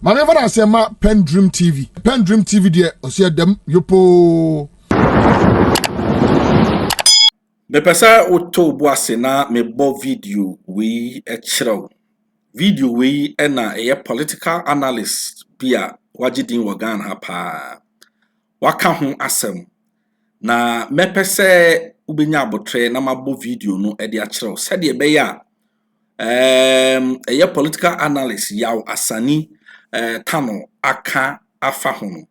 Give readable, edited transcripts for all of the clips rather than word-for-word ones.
Manever I say ma PENDREAM TV. PENDREAM TV there, I see them yopo. Me pesa auto boase na me bo video we chiro. Video we na a political analyst bia wajidin wagan ha pa. Waka ho asem. Na me pese ubenya abotre na mabo video no e de a chiro. Said ye be ya a political analyst yaw asani tano aka afa ho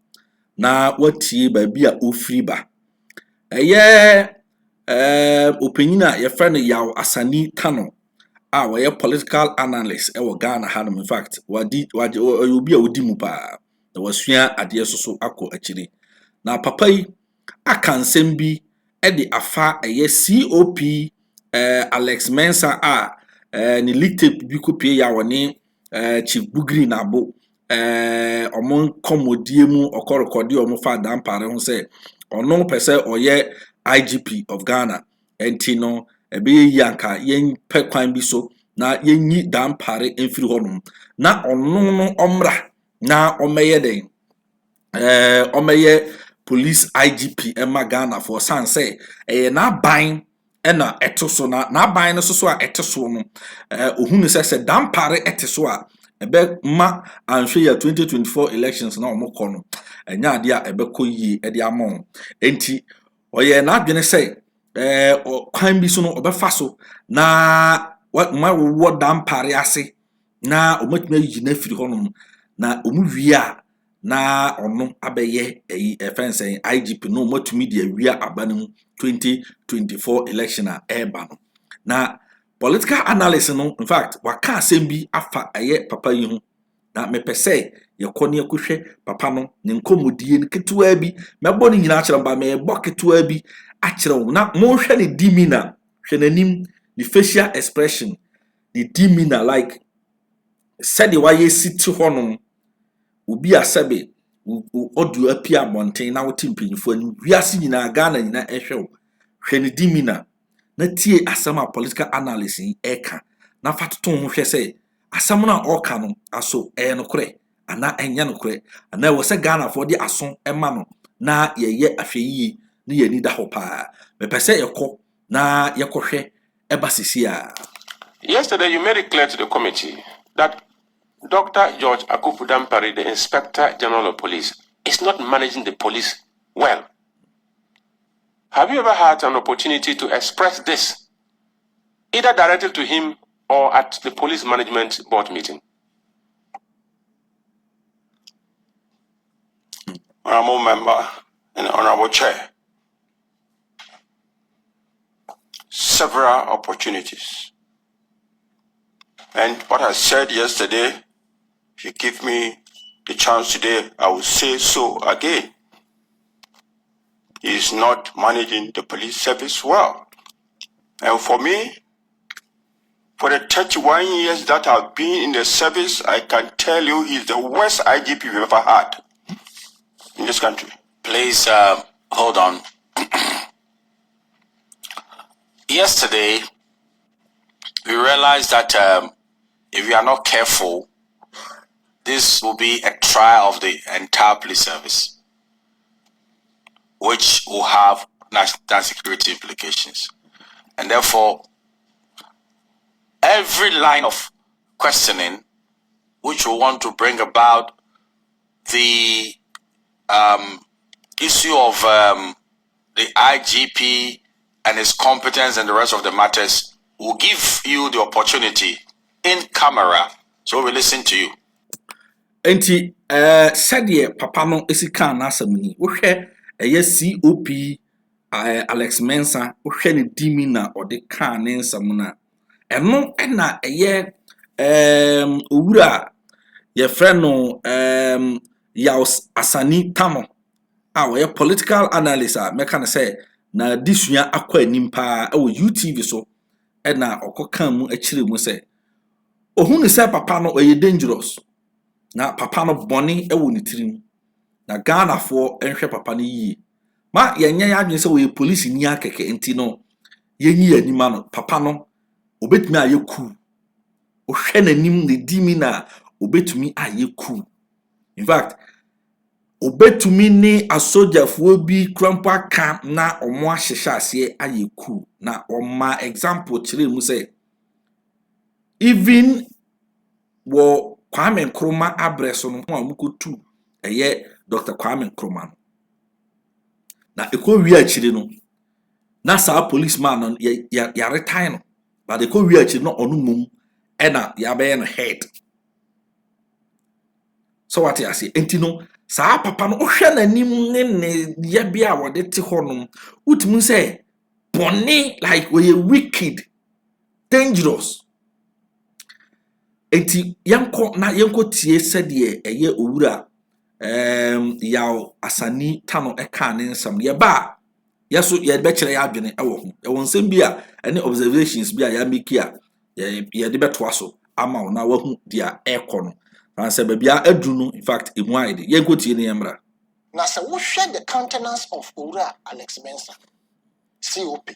na watie ba bia ofri ba. Opinion your friend yaw asani tano we political analyst e Ghana hanum. In fact wadi obi a odi mu pa na wasua ade so akọ akire na papa yi aka nsem bi e de afa COP Alex Mensah ni leaktape bi kopie ya woni Chief Bugri na bo omon komodie mu okorekode omo fa dampare ho se ono pese oye IGP of Ghana enti no ebe yanka yen pekwan bi so na yenyi dampare enfiri honum na ono no omra na omeye den omeye police IGP ema Ghana for sanse na ban ena etoso na ban no so a etoso no ohunu se dampare eteso a ebe ma anhwe ya 2024 elections na omukọ no enya ade a ebe koyi ede amon enti oye na adwene se kwan bi so no obefa so na ma wo dampare ase na omatumi yi na firi honum na omuwia na ono abeye fence IGP no matumi de awia abanum 2024 election eba no na political analyst no. In fact waka asembi afa papa yi hu na mepese ye kone akuhwe papa no ne nkomodie ne ketewa bi mebo ne nyina akere ba me bo ketewa bi akere na mo hwe ne demeanor hwe nanim the facial expression the demeanor like said the way city honum obi asebe odu apia monten na wote mpanyifo ani wiase nyina Ghana nyina ehwe hwe ne demeanor na tie asama political analyst eka na fatoto ho hwe se asam na oka no aso nokore ana enya nokore ana wo se Ghana for di aso ema no na ye ahweyi ne ye ni da ho pa me pese yeko na yekohwe eba sisia. Yesterday you made it clear to the committee that Dr. George Akufu Dampare, the Inspector General of Police, is not managing the police well. Have you ever had an opportunity to express this, either directly to him or at the police management board meeting? Honorable Member and Honorable Chair, several opportunities. And what I said yesterday, if you give me the chance today, I will say so again. He is not managing the police service well. And for me, for the 31 years that I've been in the service, I can tell you he's the worst IGP we've ever had in this country. Please hold on. Yesterday, we realized that if we are not careful, this will be a trial of the entire police service, which will have national security implications. And therefore, every line of questioning which will want to bring about the issue of the IGP and his competence and the rest of the matters will give you the opportunity in camera. So we listen to you. Enti said ye papa no esika na asamni wo hwe COP Alex Mensah wo hwe ne demeanor ode kan ne nsam na eno na owura ye friend no yaw asani tamo we political analyst meka na say na disua akwa anim pa UTV so na okokan mu akire mu say ohunu say papa no oye dangerous na papa no boni ewo ni tirim na Ghana for enhwe papa no yi ma yenye ya adwen se we police ni akeke enti no yenyi anima no papa no obetumi aye Coup ohwe nanim ne dimi na obetumi aye Coup In fact, obetumi ne asojafoɔ bi krampo aka na ɔmo ahyehyɛ aseɛ ayɛ coup na ɔma example kyerɛ mu sɛ even wɔ Kwame Nkrumah abrɛ so no ho a mukotu ɛyɛ Dr. Kwame Nkrumah no na ɛkɔ wie akyire no na saa policeman no ya retire no but ɛkɔ wie akyire no ɔno mum ɛna yabɛyɛ no head so what I say enti no saa papa no ohwɛ n'anim ne yabia a wɔde te hɔ no utumi sɛ bɔne like we wicked dangerous enti yanko tie sɛdeɛ ɛyɛ owura yaw asani tano ɛka ne nsɛm yɛ ba yaso yɛ bɛkyerɛ yɛ adwene ɛwɔ ho ɛwɔ nsɛm bi a ɛne observations bi a ya make a yɛ de bɛtoa so ama wo na wahu dia ɛkɔ no answer bia adunu in fact emu ayde yenko tie ne yemra na se wo hwe the countenance of Owura Alex Mensah COP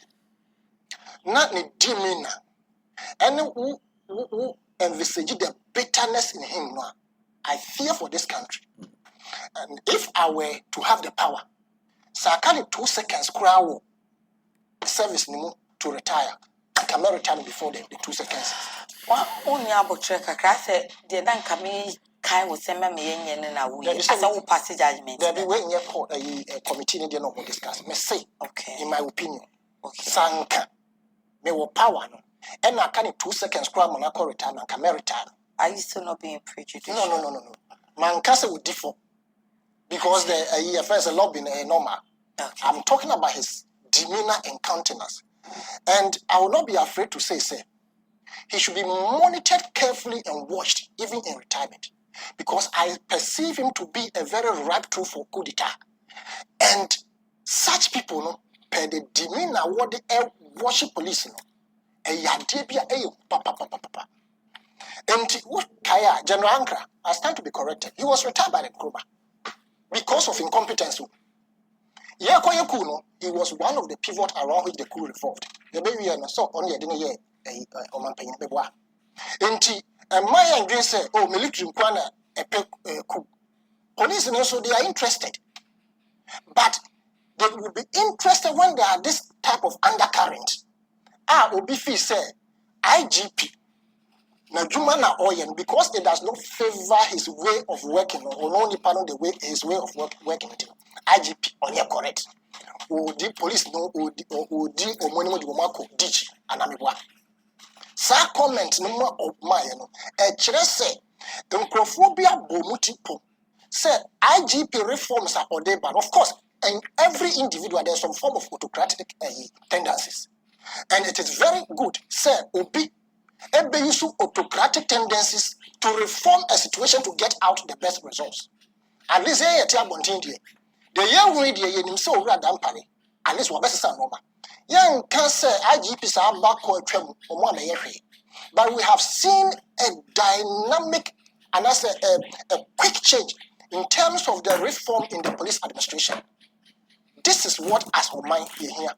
na ne demeanor and who envisage the bitterness in him no I fear for this country. And if I were to have the power, so I can 2 seconds crowd service to retire. I can retire before the 2 seconds. One only about check a class, the dan coming kind with some men and we as a pass judgment. There be waiting a committee in the discuss. Me say, okay, in my opinion, okay, Sanka me will power no. And I can 2 seconds crowd when I call retirement can retire. Are you still not being prejudicial? No. Man can say with differ because the EFS a lobby normal. Okay. I'm talking about his demeanor and countenance. And I will not be afraid to say, he should be monitored carefully and watched, even in retirement. Because I perceive him to be a very ripe tool for coup d'etat. And such people, no, per the demeanor, what they worship police, no, and what Kaya, General Ankara, I stand to be corrected. He was retired by the Nkrumah because of incompetence. He was one of the pivots around which the coup revolved. The baby so only didn't hear a man paying beboa. And my and say, oh, military kwana a coup. Police and also they are interested. But they will be interested when there are this type of undercurrent. Obifi say IGP. Now, Jumana Oyen, because it does not favor his way of working, or only pardon the way his way of working. IGP, on your correct. Or the police no, or the money with Womako, Digi, and Amiwa. Sa comment no more of my, a chrese, Uncrophobia Bomuti say IGP reforms are ordained, but of course, in every individual there's some form of autocratic tendencies. And it is very good, say, Obi. Ebe use autocratic tendencies to reform a situation to get out the best results. At least here at Yabontin, the young radio in so rather dampany, at least what best normal. Young can say IGPs are back or tremble or one year. But we have seen a dynamic and that's a quick change in terms of the reform in the police administration. This is what as of mine here.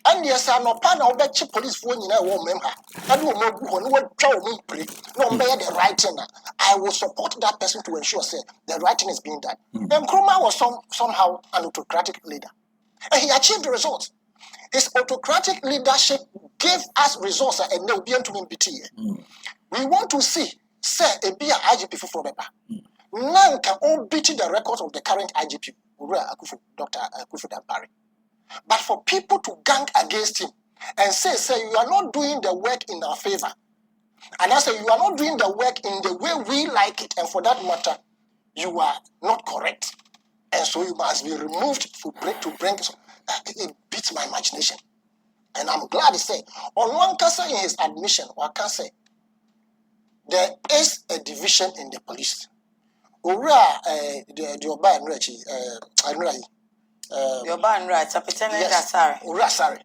And yes, I'm not part of that police phone in a woman. I don't know what no bear the writing. I will support that person to ensure say the writing is being done. Then Nkrumah was somehow an autocratic leader. And he achieved the results. His autocratic leadership gave us results and they'll be able to BT. We want to see say a be IGP for Beba. None can all beat the records of the current IGP. Dr. Akufo Dampare. But for people to gang against him and say you are not doing the work in our favor, and I say you are not doing the work in the way we like it, and for that matter, you are not correct, and so you must be removed to bring it beats my imagination. And I'm glad to say, on one case in his admission, or I can say, there is a division in the police. Ura the Oba and Rechi, your ban rights, sorry. Ura sorry.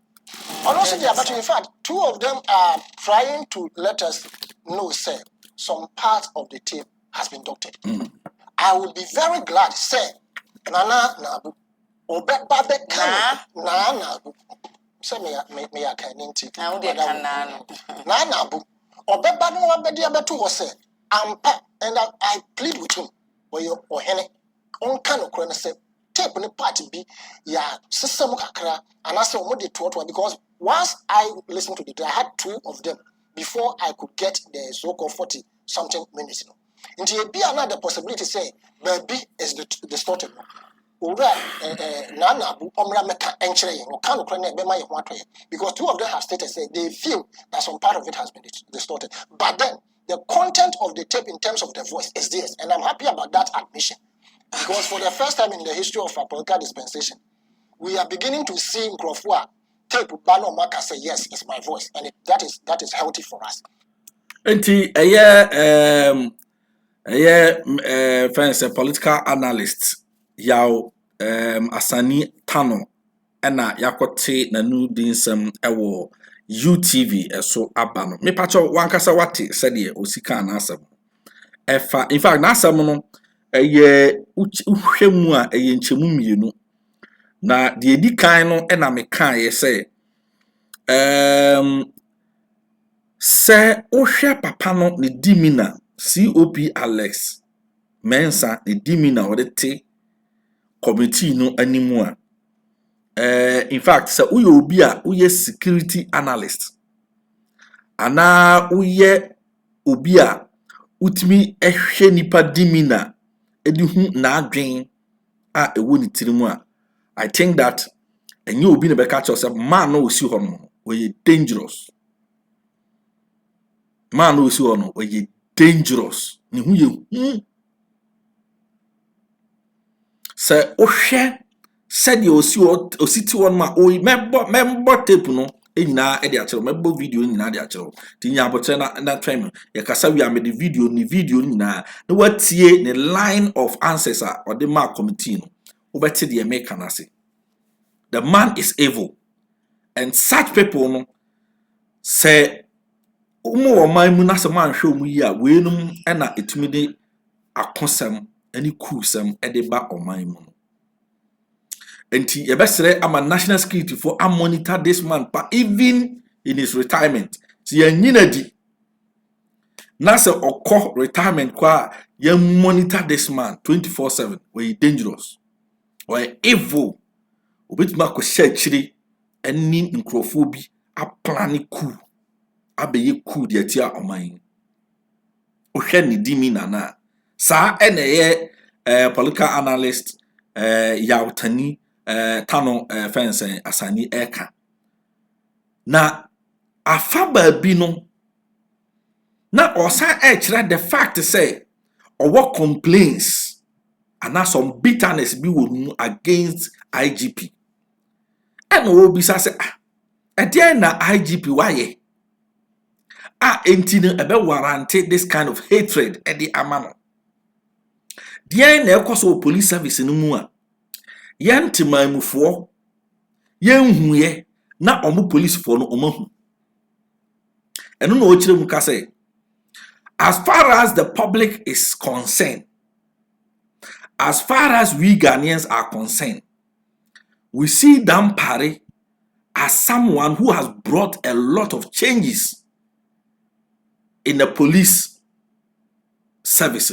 Also, but in fact, 2 of them are trying to let us know, say, some part of the tape has been doctored. I will be very glad, say, Nana Nabu, or Babe Nabu. Say me I can inti. Nabu, or Beba no one bedia betu was say, and I plead with him. or hene on kind of corner say tape on the party be system kakra and I said because once I listened to it, I had 2 of them before I could get the so-called 40 something minutes. Into be another possibility say baby is distorted. Because 2 of them have stated say they feel that some part of it has been distorted. But then the content of the tape in terms of the voice is this, and I'm happy about that admission. Because for the first time in the history of our political dispensation, we are beginning to see Nkrofua tape Bano Maka say yes, it's my voice, and that is healthy for us. Enti friends, a political analyst yaw asani tano ena yakote na nu dinsem ewo UTV eso abano me pacho wankasa wate sede osika na asem efa in fact na asem no uhwemu a nchemu mienu na de edi kan no ena me kan ye say se ohwe papa no ne dimina COP Alex Mensah ne dimina odete committee no animu a in fact se uye obi a uye security analyst ana uye obi a utimi ehwe nipa dimina edi hu na adwen a ewo ni tirimu a I think that enye obi ne be catch yourself man no osi ho no we dangerous man no osi ho no we dangerous ni hu ye se ohwe said you ositi one ma o member tape no enyina e de achero member video nyina de achero tinya abotre na twem ye kasa wi am the video nyina na watie the line of answers or the mark committee no obeti de make na say the man is evil and such people no say umo o man mu na se man hwe mu yi a we num e na etumi de akosem ani kusem e de ba o man mu. Enti yebesere ama national security for a monitor this man but even in his retirement si yanyina di na se okọ retirement kwa ye monitor this man 24/7 we dangerous we evil obetuma ko shachiri eni nkrofo bi a plan coup abeye coup de atia oman ohwe ni dimi na sa eneye political analyst yautani tano fence asani eka na afaba bi no na osa kire the fact say or complaints and some bitterness bi wonu against IGP and obi say na IGP waye enti no ebe warranty this kind of hatred e di amano dia na ekoso police service no mu a yantimamufo yenhuye na omo police for no omahu eno na o kire mu ka say as far as the public is concerned, as far as we Ghanaians are concerned, we see Dampare as someone who has brought a lot of changes in the police service.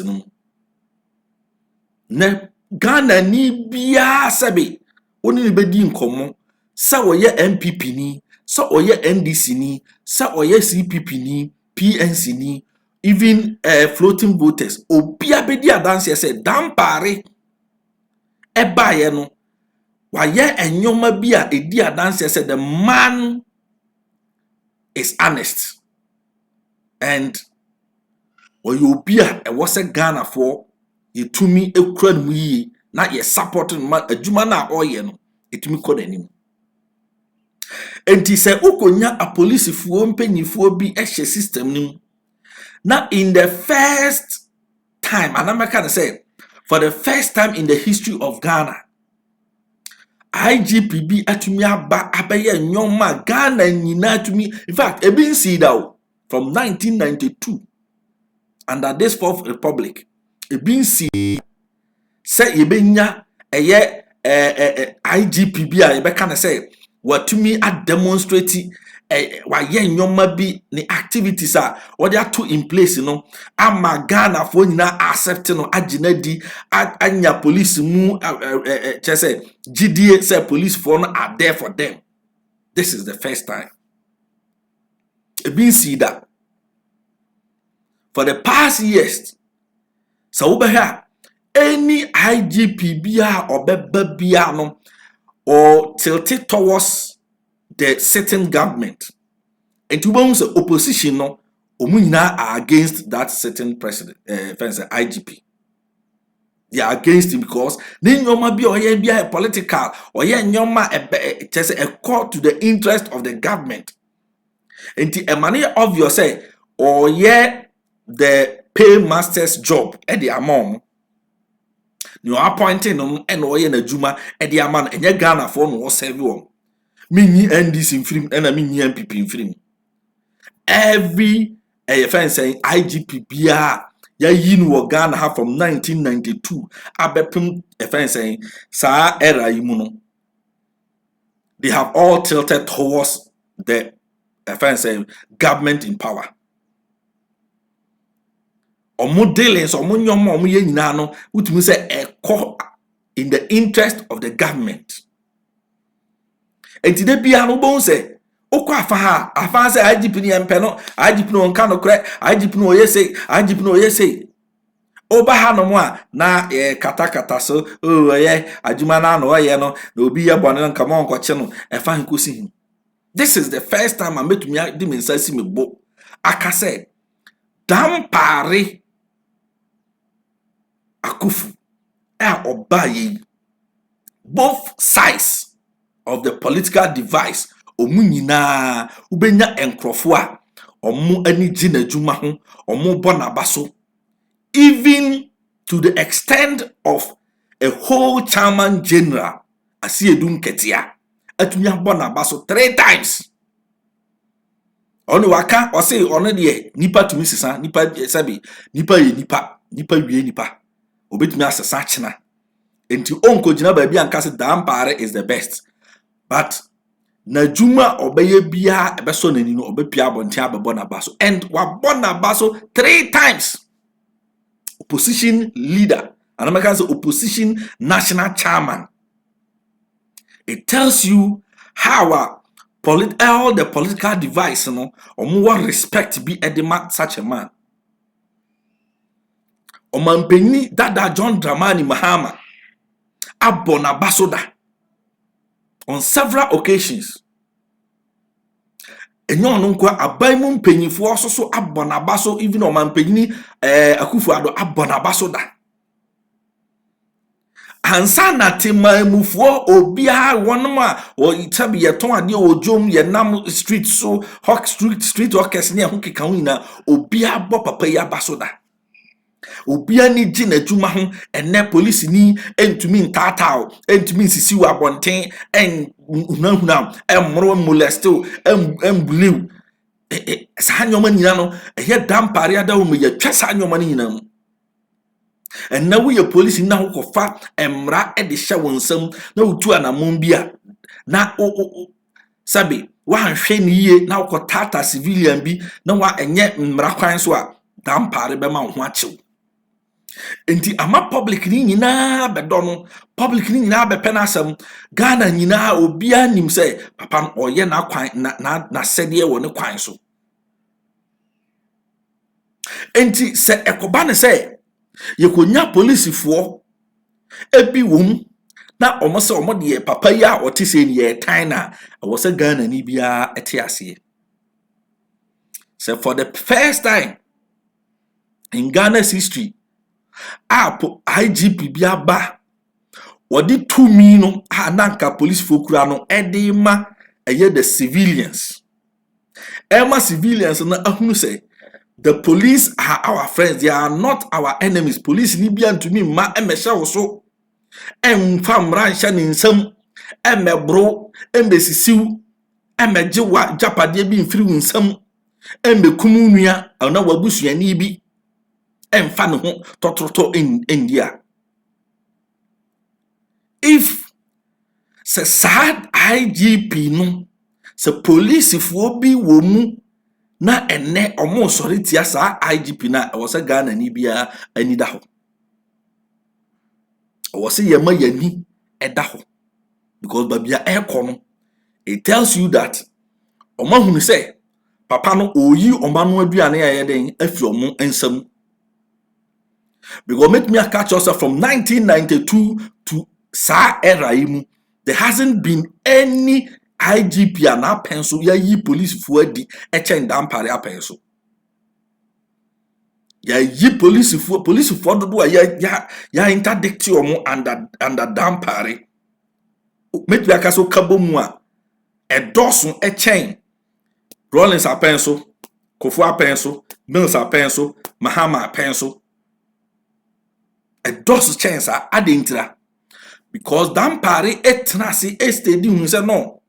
Ne Ghana ni biya sabe oni ni bedi nkomo sa oye MPP ni sa oye NDC ni sa oye CPP ni PNC ni even floating voters obia bedi adanse say Dampare ebaye no waye enyoma bia edi adanse say the man is honest and obia e was a Ghana for yetumi ekura mu yi na ye support man adwuma na oye no etumi kɔ nanim enti se ukonya a police fuo mpanyifuo bi ehye system nim na in the first time and American say for the first time in the history of Ghana IGPB atumi aba abeye nyoma Ghana nyina atumi in fact e bin see that from 1992 under this fourth republic e bin see say yebenya eye IGPB a yebeka na say watumi a demonstrate waye nyoma bi ni activities a what they are to in place no ama Ghana for nyina accept no agina di anya police mu say GDA say police for no are there for them. This is the first time. It been see that for the past years. So over here, any IGP bia or bia no or tilted towards the certain government, and to bounce opposition no, omuna are against that certain president, IGP. They are against him because then you might be or be a political or just a call to the interest of the government. And the money obvious say or the paymaster's job at the amount. You are appointing them and oye na juma at the amount and your Ghana for no serve you. Me NDC in film and I mean MPP in film. Every fan saying IGP BR ya yin Ghana have from 1992. Abepum a fan saying sa era imuno. They have all tilted towards the fan saying government in power. Omo dealings omo nyoma omo ye nyina no utumi say in the interest of the government. And today bia no bon say okwa afa say IGP ni empe no IGP no nka no kre IGP no yese IGP no yese oba ha no mo a na kata so ye adwuma na no ye no na obi ye bone nka mo nkoche no efa nkosi. This is the first time I met me di Mensah si me bo aka say dampare Akufu obaye both sides of the political device omu nyina ubenya enkrofo a omu ani gina juma ho omu bonabaso even to the extent of a whole chairman general asiedum ketia atunya bonabaso 3 times. Oni waka o say ono de nipa tumi sisa nipa sabi nipa ye nipa wie nipa obetumi asesa chena enti onko gina ba bia nka se dampare is the best but na juma obeye bia ebeso nani no obepia abonte abebo na baso and wabona baso 3 times. Opposition leader and American opposition national chairman. It tells you how all the political device no or more respect be edema such a man. Omampeni Dada John Dramani Mahama abona basoda on several occasions. Enyo no nkwa abaimu mpanyifo ososo abona baso even omampeni Akufo-Addo abona basoda. Ansa na temamufo obia wonma o itabi yeton ade ojom ye nam street so hawk street hawkers ne ho keka wina obia bo papa ya basoda. Obia ni gina juma ho ene police ni entumi ntatao entumi sisi wa bonten en hunahuna emro molesto emblew sa nyoma nyina no ye dampare ada wo me ya twa sa nyoma nyina mu. And now we a police in now kofa emra e de hye wonsam na utu anamon bia na sabi wa hwe ni ye na ukotata civilian bi na wa enye mra kwan so a dampare be ma ho achew. Enti ama public ni nyina bedo no public ni nyina be penasam Ghana nyina obia nim say papa oye na kwan na sede wo ne kwan so. Enti se ekoba ne say yekonya police for ebi wom na omose omode papa ya otise ni ye tan na wo se Ghana ni bia etiase. So for the first time in Ghana's history IGP bia ba wodi 2 million ananka police fokura no edema eye the civilians na ahunu say the police are our friends. They are not our enemies. Police ni bia ntumi ma emesha woso emfam ransha ni nsam emebro embesisiw emejewa japade bi mfiri nsam emekumu nua na wabusuani bi emfa ne ho totroto India. If se sad IGP no se police fo bi wo mu na ene omo sori tia sa IGP na wo se Ghana ni bia ani da ho wo se yema yani eda ho because babia no it tells you that omo hunu say papa no oyi oma no aduane ya yeden afi omo ensam because make me catch yourself from 1992 to sa era imu there hasn't been any IGP and a pencil ya yi police for di echen dampare a pencil ya yi police for do ya interdict omo under dampare make me akaso kabo mu a edosun echen Rollins a pencil Kofu a pencil Mensah a pencil Mahama a pencil a dos chance adintra because dampare etnasi estedi hu say no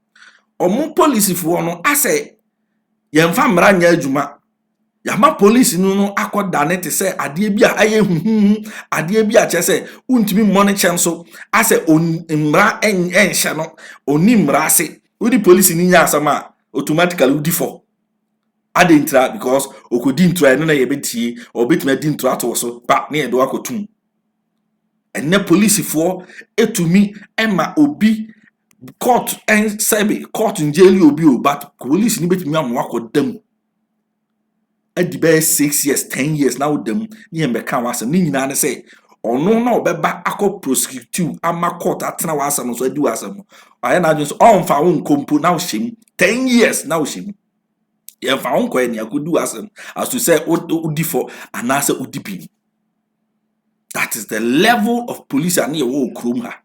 omo police fo no ase yemfa mra nya adwuma yama police no akoda ne te say ade bia aye huhu ade bia che say untimi monitor so ase mra enhye no oni mra ase udi police ni nya asama automatically udi for adintra because okodi intro no na yebeti obetima di intro ato so pa na yedo akotum ene police for etumi ema obi court and sebe court in jail obi o but police ni betumi amwa kodam adibe 6 years 10 years now dem ni embeka wasem ni nyina ne say ono na obeba akọ prosecute ama court atena wasem so adi wasem aye na adwen so on fa won kompo now shim 10 years now shim ye fa won ko eni akodu wasem as to say odi for anase odi bi. That is the level of police and your krum ha.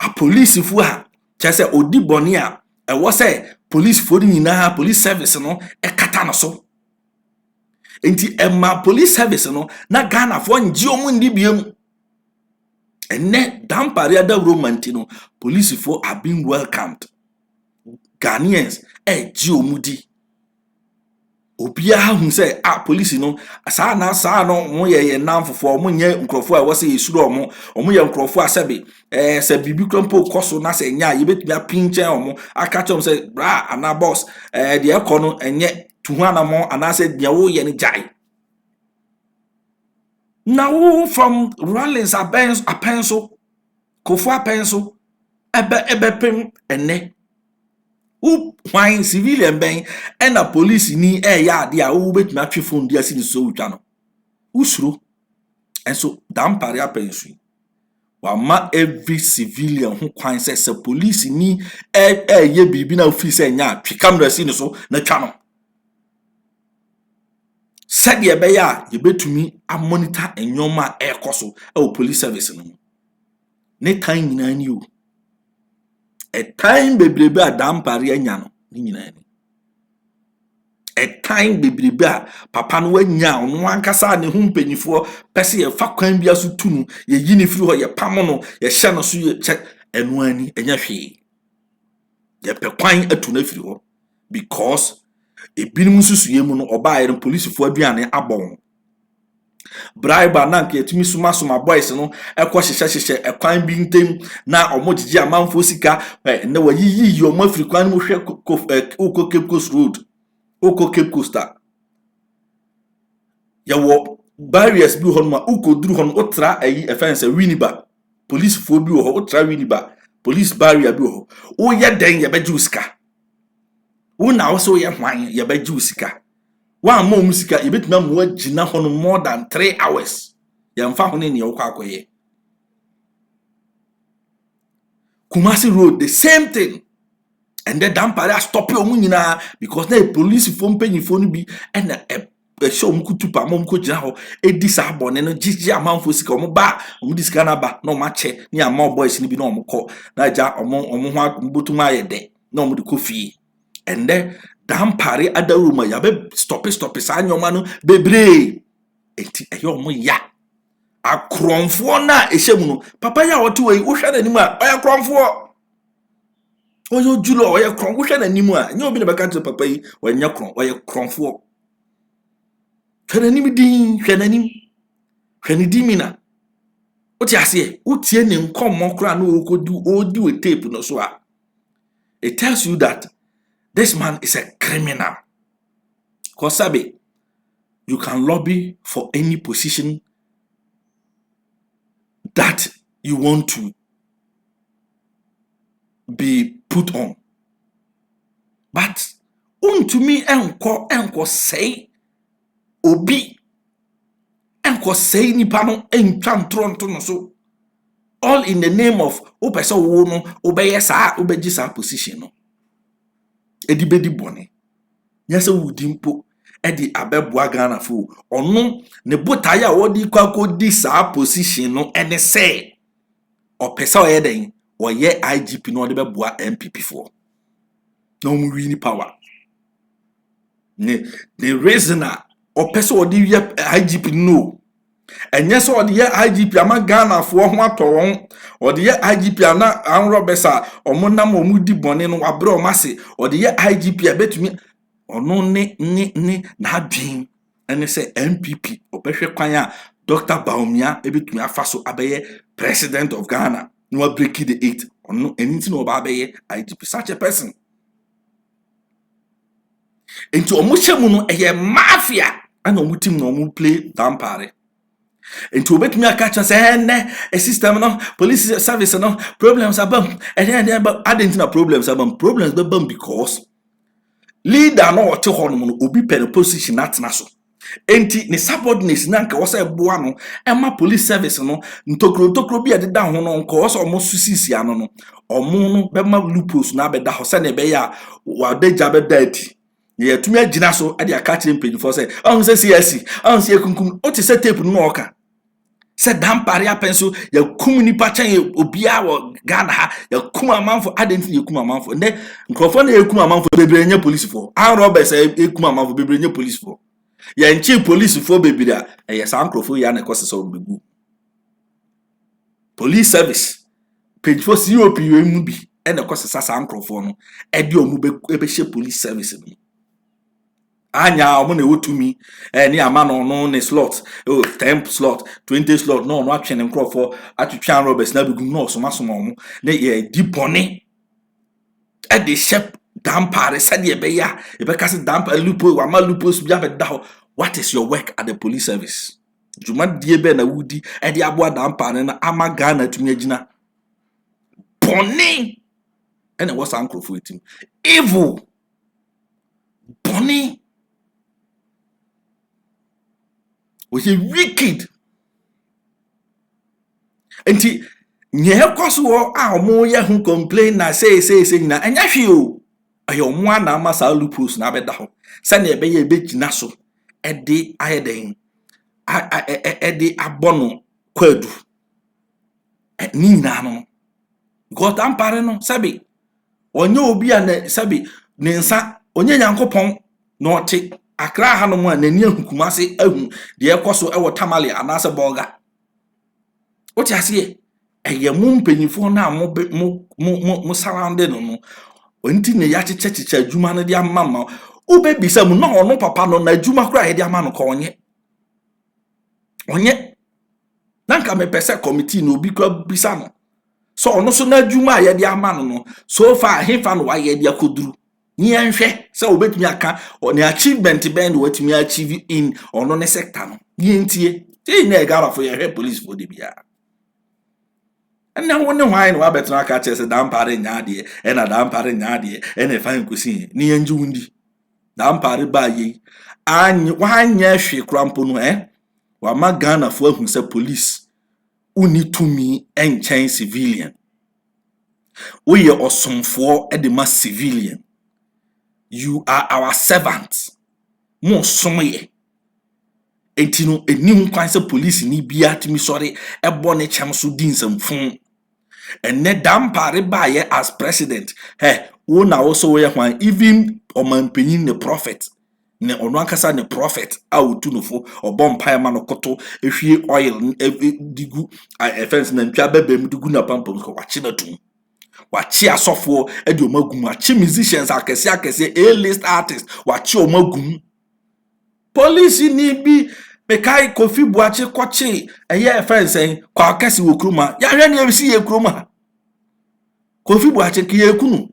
A police fu ha chese odi boni a e wo say police for nyina police service no e kata no so. Enti emma police service no na Ghana fo nji omu ndi biem. Enne dampare ada romanti no police for are being welcomed. Ghanaians ji omudi. Obia hu say police no sa no mo ye namfofo mo nye nkrofo a wo say esuro omo ye nkrofo asebe se bibi krompo koso na se nya ye betumi apinche omo aka chom say bra ana boss de ekono enye tuhuana mo ana se dia wo ye ni jai now from Rollins a pencil Kofu a pencil ebe pem ene who wine civilian ben and a police ni ya dia who bet na phone dia sin so utwa no usuro and so dampare apensu wa ma every civilian who kwan say police ni ye bibi na office nya twi camera sin so na twa no said ye be ya ye betumi a monitor enyoma ekoso police service no ne kan nyina ni o a time bebrebe a dampare anya no ni nyina ni a time bebrebe a papa no anya no ankasa ne humpanyifo pese ye fa kwan bia so tunu ye yini firi ho ye pam no ye hye no so ye che enu ani anya hwe ye pe kwan atu na firi ho because ebinum susuye mu no oba ayi police fo aduane abon bribe na nke etimi suma boys no ekwo hye ekwan bi ntem na omogigi amanfo sika na wayiyi omo afrikan mu hwe oko Cape Coast road oko Cape Coast yawo barriers bi ho ma ukoduru ho otra ayi offense winiba police fo bi ho otra winiba police barrier bi ho o ye den ye beju sika una also ye hwan ye beju sika one more musica ebetuma mo agina ho no more than 3 hours yemfa ho ne ne okwa akoye Kumasi road the same thing and the dampare stop omu nyina because na police phone panyifo no bi and e show mu kutupa mo ko gina ho edi sa abone no gigi amanfo sika omo ba omo disika na ba na omo ache ni amon boys ni bi na omo ko na ja omo ho mbotuma yede na omo de kofi and then dampare adaruma ya be stop sa nyoma no bebre enti eyo mo ya akronfo na ehemu no papa ya wotu we wo hwe nanim a oya kronfo oyo julo oya kron wo hwe nanim a nye obi na beka papa yi wanya kron oya kronfo hwe nanim din hwe nanim hwe ni dimina oti ase utie ne nkommo kra na okodu odi we tape no so a it tells you that this man is a criminal. Because Sabi, you can lobby for any position that you want to be put on. But to me, enko say obi enko say ni pano entwan tronto no so. All in the name of opesa wo no obeye sa obeji sa position no. Edibedi bone. Nyase wudi mpo edi abeboa Ghana fo. Ono ne botaya wodi kwako di sa position no ene say opesa oyeden oye IGP no de beboa MPP fo. No mu wini power. The reason opesa odi IGP no. And yes, or the IGP ama Ghana for what or the IGP ana anrobesa or monam or mudi bonino abro massy or the IGP I bet me or no ne na dream and they say MPP or Peshe Kwanya Dr. Baumia able to me faso abeye president of Ghana no breaking the 8 or no anything about abeye IGP such a person into omushemuno a mafia and omutim no play dampare. And to make me a catch and say, a system, no police service, no problems about, and then I didn't know problems about because leader no to hormone will be per position at naso. Enti ne subordinates nanka was a buano, and my police service no, tokro be at the down on course almost Siciliano no, or mono, bema lupus, nabe da hosane beya, while they jabber dirty. Yeah, to me, Jinaso at the catching page for say, on say CSC, on say Kunkum, what is a tape no oka. Said damn paria pencil, your kumuni patchan, obia or Ghana, your kuma man for identity, your kuma man for, and then Crawford, your kuma man for the police for. Our Roberts say, a kuma man for the police for. Ya in chief police for baby there, and yes, Uncle for Yana causes of the police service. Page for COP, you movie, and the causes as Uncle for no, Edio Mube police service. Anya omune wo to me ni amano no ne slot 10 slot 20 slot no atwe ne nkrofo atwetwan Roberts na begum no so masomo mo ne ye dipone e de shep dampare said ye be ya e be kase dampa lupo wa ma lupo su bia be da. What is your work at the police service? Juma die be na wudi e de aboa dampare na ama Ghana tumi agina bone and it was nkrofo etim evil bone. Was a wicked. And he cause war our more who complain na say na and yafio a your one massa lupus na bedaho. Send a bay a bit naso at the iodine at the abono quedu at Nina. Got ampareno sabi on your be an sabi Nensa on your yanko pong not take. Akra hanu a nani hukumase ahun de ekoso ewo tamale anase bolga. What you say? Eye mu mpanyifo na mo surrounded no. Onti ne ya cheche adwuma no de amama. Ubebisa mu no ono papa no na adwuma kra ye de ama no ko onye. Nanka me pese committee no obi kra bisa no. So ono so na adwuma ye de ama no so far hefa no wa ye de akoduru. Ni anhwe se obetumi aka on the achievement bend wetumi achieve in ono ne sector no ni ntie say na egara for your police for the bia and now one why no abetra aka chese dampare nyaade e na dampare nyaade e na fan kusi ni anju wundi dampare ba ye wanya hwe krampo no wa ma Ghana for hu se police uni to me enchen civilian we ye osomfo e de ma civilian. You are our servants. Mo somoye. Etino eni kwanse police ni bia timi sorry e bone chem so din samfun. Enne dampare baye as president. Wo na also we hwan even omanpanyin ne prophet. Ne ono ankasa ne prophet awutu nofo obompa ma no koto ehwie oil digu offense na ntwa babem digu na pampom ko wache na tum. Wachi asofo edi omagum wachi musicians akese A-list artists wachi omagum police ni bi mekai Kofi Buachi kwachi eye friends kwa akese wokroma ya hwe na ebisi ye kroma Kofi Buachi ki ye kunu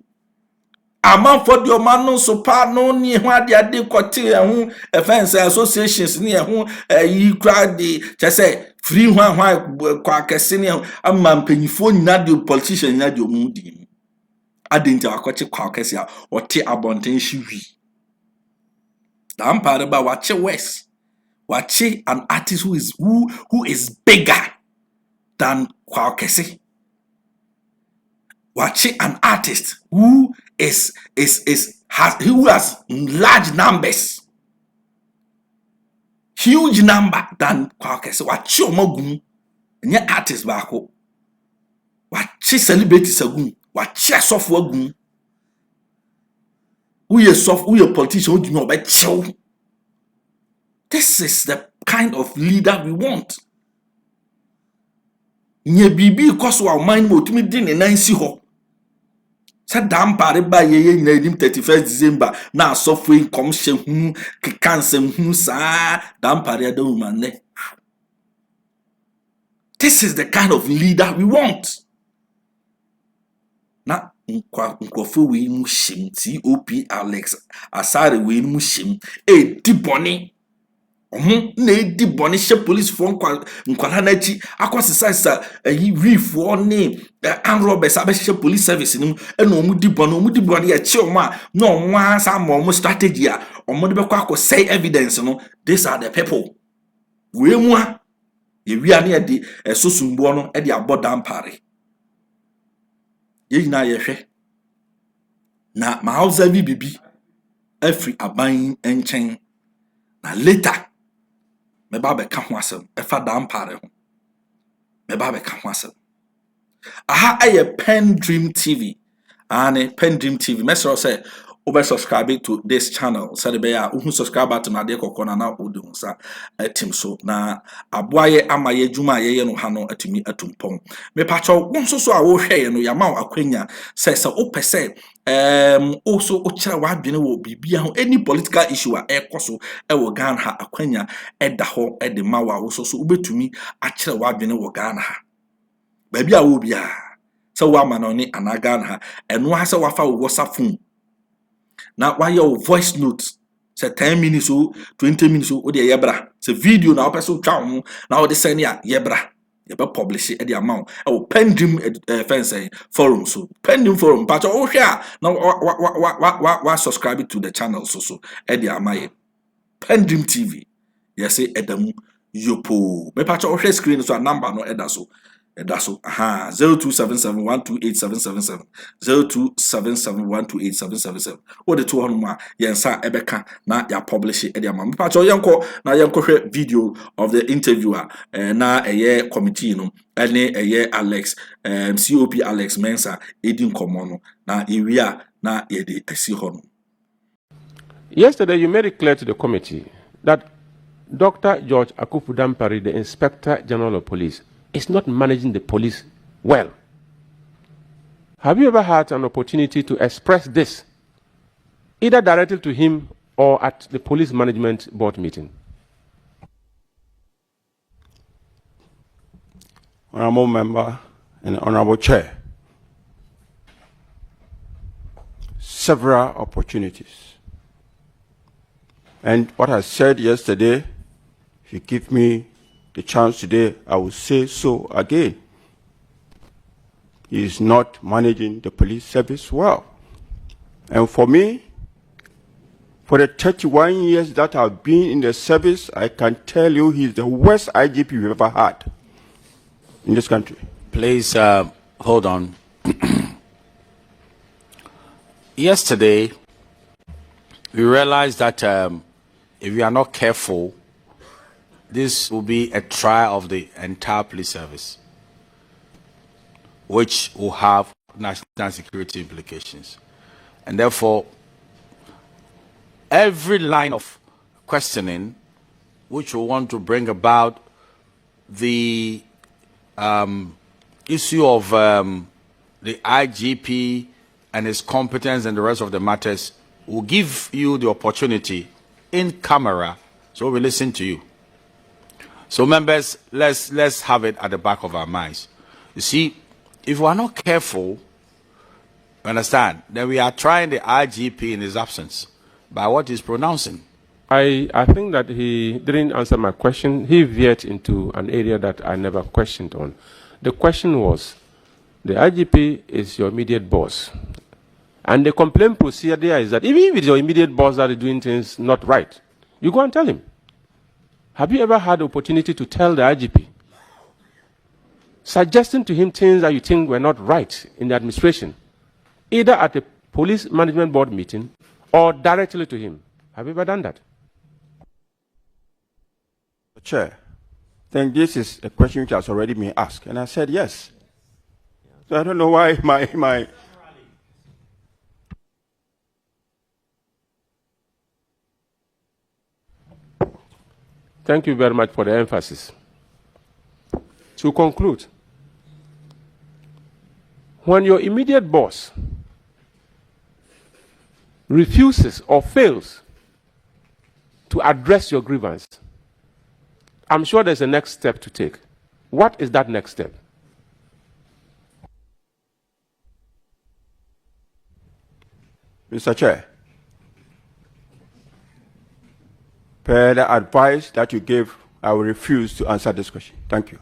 amount for the man so pa no ni ho ade kwoti ehun offense associations ni ehun yi kra de say free hwan kwa kese ni amma mpanyifo nyina de politician nyina de omudi adenti akoche kwa kese a ote abonten hwiwi dampare ba wache west wache an artist who is bigger than kwa kese. Watching an artist who has large numbers, huge number than Kwakese. Watch omogun, nye artist bako. Watch celebrity sagun. Watch software gun. Who a politician? Who do you know about chill? This is the kind of leader we want. Nye bibi cause our mind mo tumi din na nsi ho. Sa dampare ba ye na 31st December na software come she hu kansem hu sa dampare da woman. This is the kind of leader we want. Na nkofo we mu shim TOP Alex asare we mu shim di boni. Na edi boni she police for nkwala na chi akwasisa yi reefo ne and robbers abeshe police service nim ena omu di boni ya chi omo na omo asa ma omo strategy a omo de bekwa ko say evidence no. These are the people we mu a ye wia na de sosumbo no e de abodan pare ye nyina ye hwe na ma hausa bibi every aban enchen na later me ba be ka ho asem e fa dampare ho me ba be ka ho asem aha aye PENDREAM TV and PENDREAM TV mesro say over subscribe to this channel so the be a who subscribe to na de kokona na odun sa team so na aboaye amaye djuma ye no ha no atumi atumpon me pacho won so a wo hwe no yama akwanya say opese also ochira wa adwene wo bibia ho any political issue a ekoso e wo Ghana ha akwanya eda ho e de ma wa wo so ubetumi akira wa adwene wo Ghana ha ba bia wo bia so wa ma no ni anagan ha eno ha se wa fa wo WhatsApp phone na why your voice note say 10 minutes or 20 minutes or the yebra say video na person twa ho na wo de send ya yebra yeba publish e the amount PENDREAM fence forum so PENDREAM forum but o hwe na subscribe to the channel so e the amaye PENDREAM TV yes say edamu yopo me patch o hwe screen so number no eda so. That's so 0277128777 0277128777 what the 200 ma yensa ebeka na ya publish e dia ma mpacho yenko na yenko hwe video of the interviewer na eye committee no ene eye Alex COP Alex Mensah edin komono na ewia na yede asi ho no. Yesterday, you made it clear to the committee that Dr. George Akufu Dampari, the Inspector General of Police, is not managing the police well. Have you ever had an opportunity to express this, either directly to him or at the police management board meeting? Honorable Member and Honorable Chair, several opportunities. And what I said yesterday, if you give me the chance today, I will say so again. He is not managing the police service well. And for me, for the 31 years that I've been in the service, I can tell you he's the worst IGP we've ever had in this country. Please hold on. Yesterday, we realized that if we are not careful, this will be a trial of the entire police service, which will have national security implications. And therefore, every line of questioning which will want to bring about the issue of the IGP and his competence and the rest of the matters will give you the opportunity in camera, so we listen to you. So members, let's have it at the back of our minds. You see, if we are not careful, Understand? Then we are trying the IGP in his absence by what he's pronouncing. I think that he didn't answer my question. He veered into an area that I never questioned on. The question was, the IGP is your immediate boss. And the complaint procedure there is that even if it's your immediate boss that is doing things not right, you go and tell him. Have you ever had the opportunity to tell the IGP? Suggesting to him things that you think were not right in the administration, either at a police management board meeting or directly to him. Have you ever done that? Chair, I think this is a question which has already been asked, and I said yes. So I don't know why my Thank you very much for the emphasis. To conclude, when your immediate boss refuses or fails to address your grievance, I'm sure there's a next step to take. What is that next step? Mr. Chair, per the advice that you gave, I will refuse to answer this question. Thank you.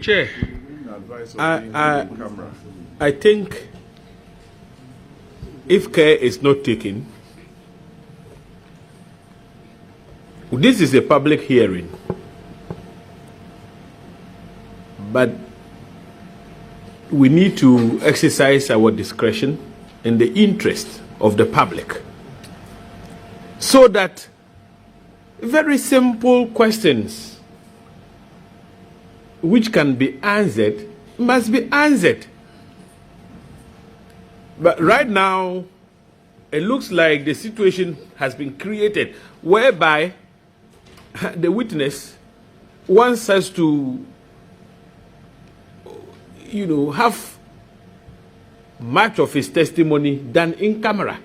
Chair, I think if care is not taken, this is a public hearing, but we need to exercise our discretion in the interest of the public so that very simple questions which can be answered must be answered. But right now, it looks like the situation has been created whereby the witness wants us to, have much of his testimony done in camera.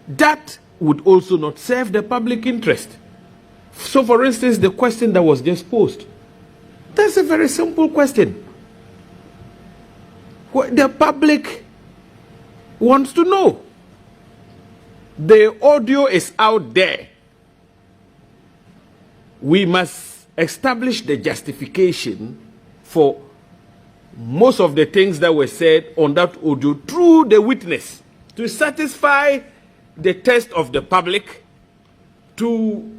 That would also not serve the public interest. So, for instance, the question that was just posed, that's a very simple question. The public wants to know. The audio is out there. We must establish the justification for most of the things that were said on that audio through the witness to satisfy the test of the public to,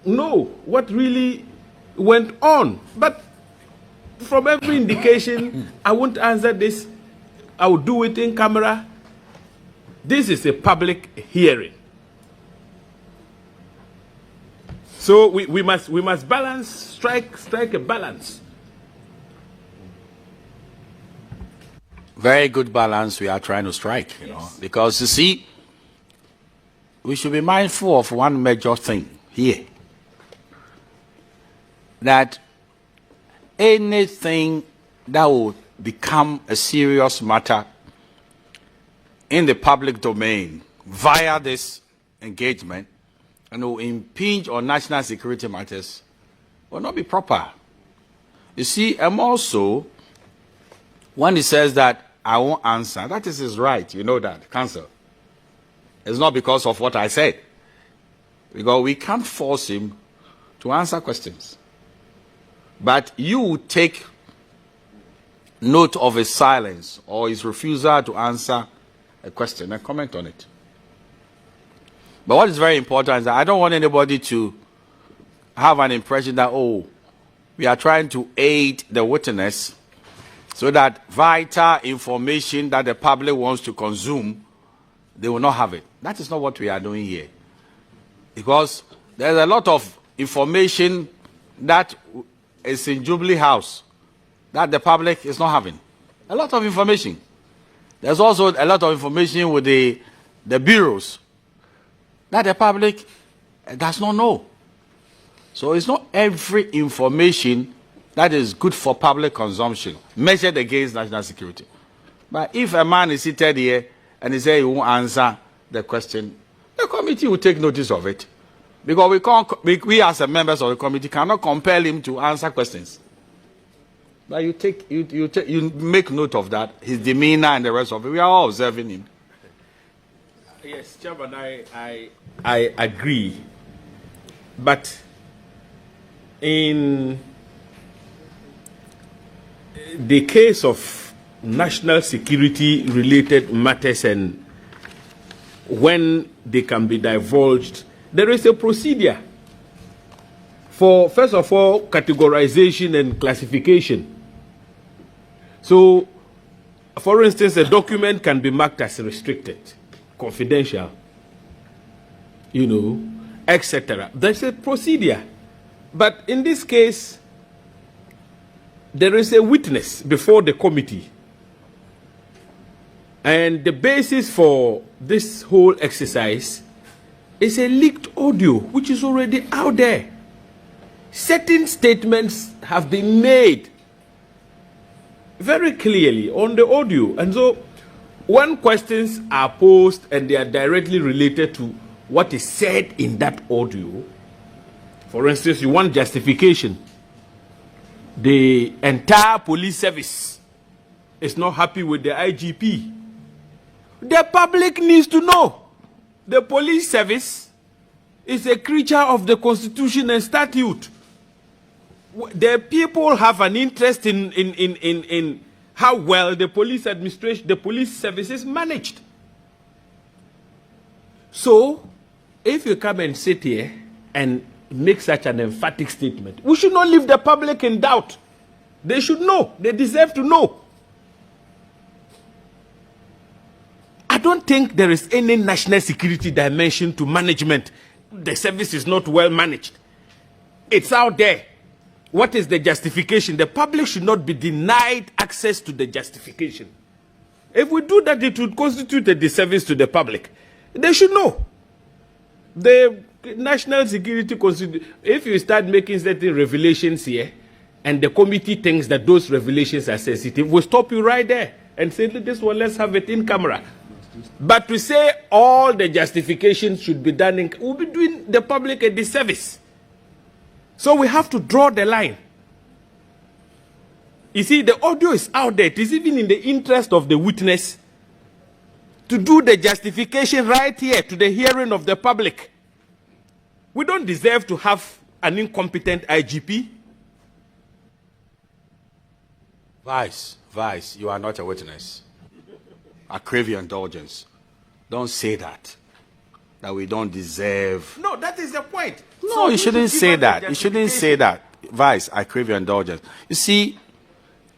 know what really went on. But from every indication, I won't answer this. I will do it in camera. This is a public hearing. So we must balance, strike a balance. Very good balance we are trying to strike, because you see, we should be mindful of one major thing here. That anything that will become a serious matter in the public domain via this engagement and will impinge on national security matters will not be proper. You see, and also, when he says that I won't answer, that is his right, you know that, Counsel. It's not because of what I said. Because we can't force him to answer questions. But you would take note of his silence or his refusal to answer a question and comment on it. But what is very important is that I don't want anybody to have an impression that, we are trying to aid the witness so that vital information that the public wants to consume, they will not have it. That is not what we are doing here. Because there's a lot of information that is in Jubilee House that the public is not having. A lot of information. There's also a lot of information with the bureaus that the public does not know. So it's not every information that is good for public consumption, measured against national security. But if a man is seated here and he says he won't answer the question, the committee will take notice of it. Because we as members of the committee cannot compel him to answer questions. But you make note of that, his demeanor and the rest of it. We are all observing him. Yes, Chairman, I agree. But in the case of national security related matters and when they can be divulged, there is a procedure for, first of all, categorization and classification. So, for instance, a document can be marked as restricted, confidential, you know, etc. There's a procedure. But in this case, there is a witness before the committee. And the basis for this whole exercise is a leaked audio, which is already out there. Certain statements have been made very clearly on the audio. And so when questions are posed and they are directly related to what is said in that audio, for instance, you want justification. The entire police service is not happy with the IGP. The public needs to know. The police service is a creature of the Constitution and statute. The people have an interest in how well the police administration, the police service is managed. So, if you come and sit here and make such an emphatic statement, we should not leave the public in doubt. They should know. They deserve to know. I don't think there is any national security dimension to management. The service is not well managed. It's out there. What is the justification? The public should not be denied access to the justification. If we do that, it would constitute a disservice to the public. They should know. The national security, if you start making certain revelations here, and the committee thinks that those revelations are sensitive, we'll stop you right there and say, this one, let's have it in camera. But to say all the justifications should be done, we'll be doing the public a disservice. So we have to draw the line. You see, the audio is out there. It is even in the interest of the witness to do the justification right here to the hearing of the public. We don't deserve to have an incompetent IGP. Vice, you are not a witness. I crave your indulgence. Don't say that we don't deserve. No, that is the point. No, So you shouldn't say that. You shouldn't say justification. that. Vice, I crave your indulgence. You see,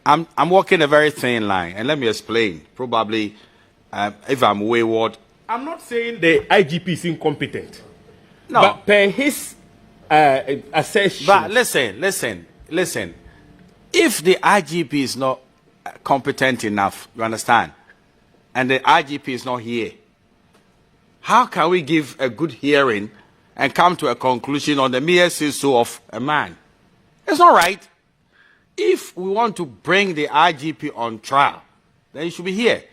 I'm walking a very thin line, and let me explain. Probably, if I'm wayward. I'm not saying the IGP is incompetent. No. But per his assertion. But listen. If the IGP is not competent enough, you understand, and the IGP is not here, how can we give a good hearing and come to a conclusion on the mere say-so of a man? It's not right. If we want to bring the IGP on trial, then he should be here.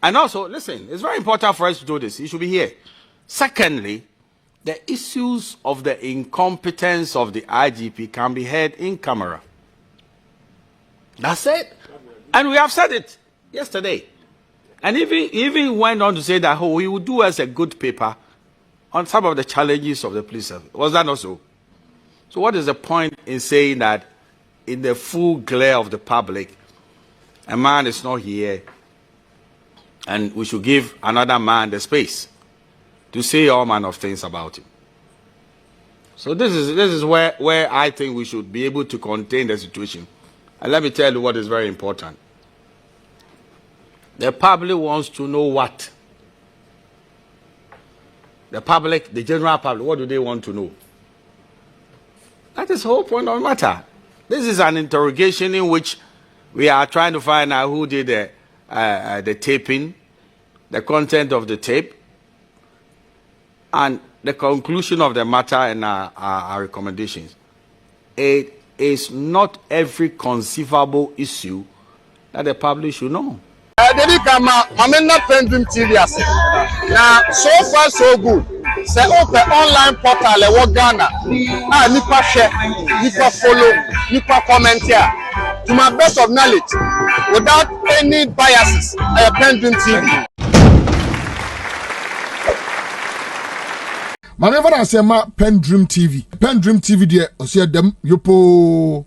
And also, listen, it's very important for us to do this. He should be here. Secondly, the issues of the incompetence of the IGP can be heard in camera. That's it. And we have said it yesterday. And even went on to say that he would do us a good paper on some of the challenges of the police service. Was that not so? So what is the point in saying that in the full glare of the public, a man is not here and we should give another man the space to say all manner of things about him? So this is where I think we should be able to contain the situation. And let me tell you what is very important. The public wants to know what? The public, the general public, what do they want to know? That is the whole point of the matter. This is an interrogation in which we are trying to find out who did the taping, the content of the tape, and the conclusion of the matter and our recommendations. It is not every conceivable issue that the public should know. PENDREAM TV now, so far so good. Say open online portal Ghana. Nipa share, nipa follow, nipa comment here. to my best of knowledge, without any biases, PENDREAM TV. My never say PENDREAM TV. PENDREAM TV there, or see them yopo.